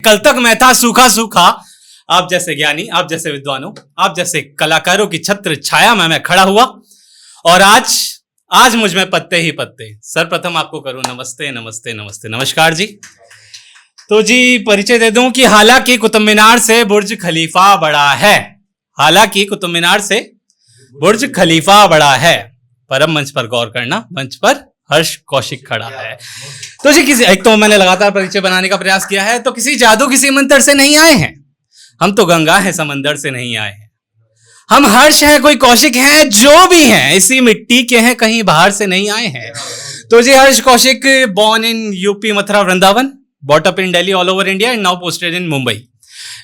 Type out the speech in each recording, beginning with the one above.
कल तक मैं था सूखा सूखा, आप जैसे ज्ञानी, आप जैसे विद्वानों, आप जैसे कलाकारों की छत्र छाया में मैं खड़ा हुआ, और आज मुझ में पत्ते ही पत्ते। सर्वप्रथम आपको करूं नमस्ते नमस्ते नमस्ते नमस्कार जी। तो जी परिचय दे दूं कि हालांकि कुतुब मीनार से बुर्ज खलीफा बड़ा है, हालांकि कुतुब मीनार से बुर्ज खलीफा बड़ा है, परम मंच पर गौर करना, मंच पर हर्ष कौशिक खड़ा है। तो जी किसी एक तो मैंने लगातार परिचय बनाने का प्रयास किया है, तो किसी जादू किसी मंत्र से नहीं आए हैं हम, तो गंगा है समंदर से नहीं आए हैं हम, हर्ष है कोई कौशिक है, जो भी हैं इसी मिट्टी के हैं, कहीं बाहर से नहीं आए हैं। तो जी Harsh Kaushik, born in UP Mathura Vrindavan, bought up in Delhi all over India and now posted in Mumbai.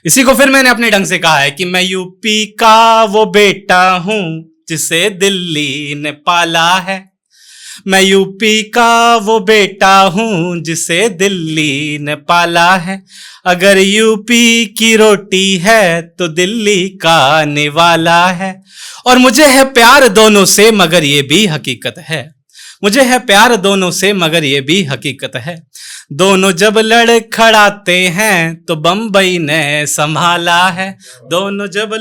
इसी को फिर मैंने अपने ढंग से कहा है कि मैं यूपी का वो बेटा हूं जिसे दिल्ली ने पाला है, मैं यूपी का वो बेटा हूं जिसे दिल्ली ने पाला है, अगर यूपी की रोटी है तो दिल्ली का निवाला है। और मुझे है प्यार दोनों से मगर ये भी हकीकत है, मुझे है प्यार दोनों से मगर ये भी हकीकत है, दोनों जब लड़खड़ाते हैं तो बंबई ने संभाला है, दोनों जब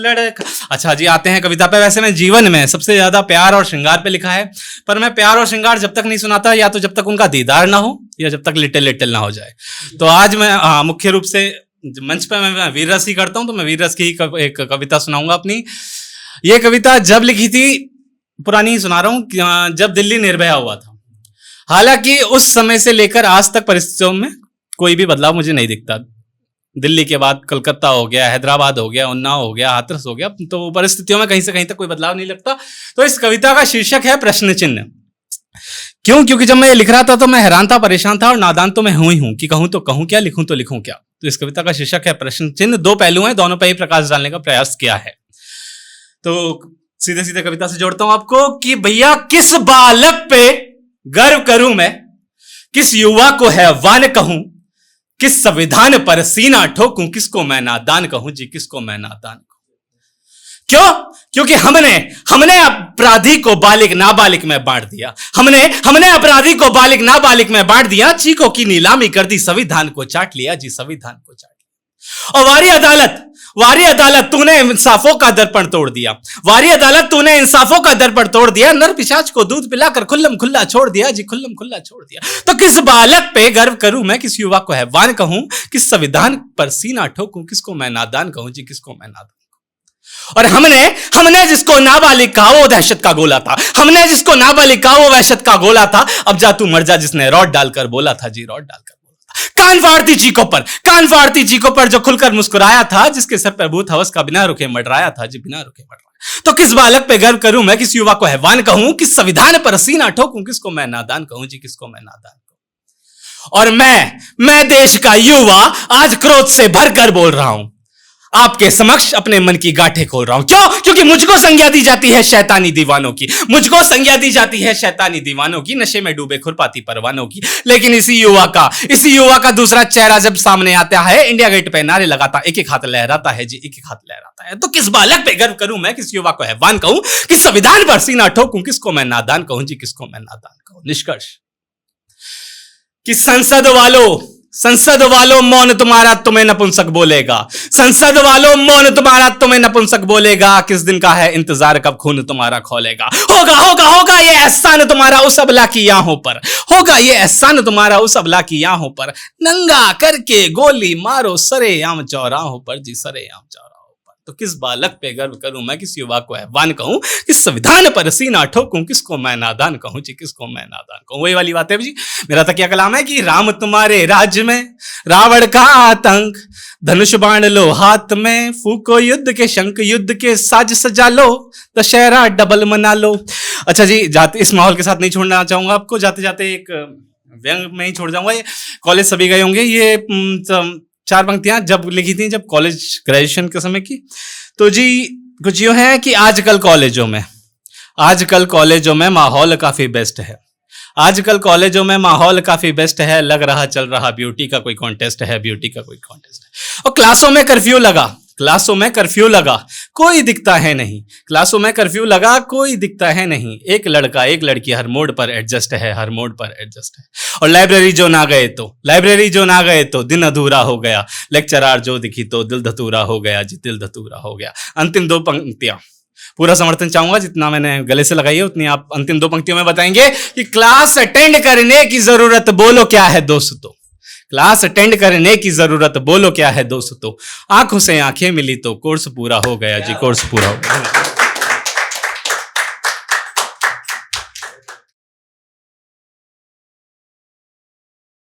अच्छा जी आते हैं कविता पे। वैसे मैं जीवन में सबसे ज्यादा प्यार और श्रृंगार पे लिखा है, पर मैं प्यार और श्रृंगार जब तक नहीं सुनाता, या तो जब तक उनका दीदार ना हो या जब तक लिटिल लिटिल ना हो जाए। तो आज मैं मुख्य रूप से मंच पे मैं वीर रस ही करता हूं, तो मैं वीर रस की एक कविता सुनाऊंगा अपनी। ये कविता जब लिखी थी, पुरानी सुना रहा हूं, जब दिल्ली निर्भया हुआ था। हालांकि उस समय से लेकर आज तक परिस्थितियों में कोई भी बदलाव मुझे नहीं दिखता। दिल्ली के बाद कलकत्ता हो गया, हैदराबाद हो गया, उन्नाव हो गया, हाथरस हो गया, तो परिस्थितियों में कहीं से कहीं तक कोई बदलाव नहीं लगता। तो इस कविता का शीर्षक है प्रश्न चिन्ह। क्यों? क्योंकि जब मैं ये लिख रहा था तो मैं हैरान था, परेशान था, और नादान तो मैं हूं ही हूं कि कहूं तो कहूं क्या, लिखूं तो लिखूं क्या। तो इस कविता का शीर्षक है प्रश्न चिन्ह। दो पहलू हैं, दोनों पर ही प्रकाश डालने का प्रयास किया है। तो सीधे सीधे कविता से जोड़ता हूं आपको कि भैया किस बालक पे गर्व करूं मैं, किस युवा को हैवान कहूं, किस संविधान पर सीना ठोकूं, किसको मैं नादान कहूं जी, किसको मैं नादान कहूं। क्यों? क्योंकि हमने अपराधी को बालिग नाबालिग में बांट दिया, हमने अपराधी को बालिग नाबालिग में बांट दिया, चीखों की नीलामी कर दी, संविधान को चाट लिया जी, संविधान को चाट लिया। और वारी अदालत तूने इंसाफों का दर्पण तोड़ दिया, वारी अदालत तूने इंसाफों का दर्पण तोड़ दिया, नर पिशाच को दूध पिलाकर खुल्लम खुल्ला छोड़ दिया जी, खुल्लम खुल्ला छोड़ दिया। तो किस बालक पे गर्व करूं मैं, किस युवा को हैवान कहूं, किस संविधान पर सीना ठोकूं, किसको मैं नादान कहूं जी, किसको मैं नादान कहूं। और हमने जिसको नाबालिग कहा वो दहशत का गोला था, हमने जिसको नाबालिग कहा वो वहशत का गोला था, अब जा तू मर जा जिसने रॉड डालकर बोला था जी, रॉड डालकर कान फाड़ती चीखों पर जो खुलकर मुस्कुराया था, जिसके सर पर भूत हवस का बिना रुके मंडराया था जी, बिना रुके मंडराया। तो किस बालक पे गर्व करूं मैं, किस युवा को हैवान कहूं, किस संविधान पर सीना ठोकूं, किसको मैं नादान कहूं जी, किसको मैं नादान कहूं। और मैं देश का युवा आज क्रोध से भरकर बोल रहा हूं, आपके समक्ष अपने मन की गांठें खोल रहा हूं। क्यों? क्योंकि मुझको संज्ञा दी जाती है शैतानी दीवानों की, मुझको संज्ञा दी जाती है शैतानी दीवानों की, नशे में डूबे खुरपाती परवानों की। लेकिन इसी युवा का दूसरा चेहरा जब सामने आता है, इंडिया गेट पे नारे लगाता, एक एक हाथ लहराता है जी, एक एक हाथ लहराता है। तो किस बालक पे गर्व करूं मैं, किस युवा को हैवान कहूं, किस संविधान पर सीना ठोकूं, किसको मैं नादान कहूं जी, किसको मैं नादान कहूं। निष्कर्ष कि संसद वालों मौन तुम्हारा तुम्हें नपुंसक बोलेगा, संसद वालों मौन तुम्हारा तुम्हें नपुंसक बोलेगा, किस दिन का है इंतजार कब खून तुम्हारा खोलेगा। होगा ये एहसान तुम्हारा उस अबला की आंखों पर, होगा ये एहसान तुम्हारा उस अबला की आंखों पर, नंगा करके गोली मारो सरेआम चौराहों पर जी, सरेआम चौराहों पर। तो किस बालक पे गर्व करूं मैं, किस युवा को हैवान कहूं, किस संविधान पर सीना ठोकूं, किसको मैं नादान कहूं जी, किसको मैं नादान कहूं। वही वाली बात है जी, मेरा तकिया कलाम है कि राम तुम्हारे राज्य में रावण का आतंक, धनुष बाण लो हाथ में, फूको युद्ध के शंख, युद्ध के साज सजा लो, दशहरा डबल मना लो। अच्छा जी, जाते इस माहौल के साथ नहीं छोड़ना चाहूंगा आपको, जाते जाते एक व्यंग में ही छोड़ जाऊंगा। ये कॉलेज सभी गए होंगे, ये चार पंक्तियां जब लिखी थी, जब कॉलेज ग्रेजुएशन के समय की। तो जी कुछ यूं है कि आजकल कॉलेजों में माहौल काफी बेस्ट है, आजकल कॉलेजों में माहौल काफी बेस्ट है, लग रहा चल रहा ब्यूटी का कोई कॉन्टेस्ट है, ब्यूटी का कोई कॉन्टेस्ट है। और क्लासों में कर्फ्यू लगा, कोई दिखता है नहीं। क्लासों में कर्फ्यू लगा, कोई दिखता है नहीं। एक लड़का एक लड़की हर मोड पर एडजस्ट है, हर मोड पर एडजस्ट है। और लाइब्रेरी जो ना गए तो दिन अधूरा हो गया। लेक्चरार जो दिखी तो दिल धतूरा हो गया जी, दिल धतूरा हो गया। अंतिम 2 पंक्तियां पूरा समर्थन चाहूंगा, जितना मैंने गले से लगाई है उतनी आप अंतिम 2 पंक्तियों में बताएंगे कि क्लास अटेंड करने की जरूरत बोलो क्या है दोस्तों। क्लास अटेंड करने की जरूरत बोलो क्या है दोस्तों। आंखों से आंखें मिली तो कोर्स पूरा हो गया जी, कोर्स पूरा हो गया।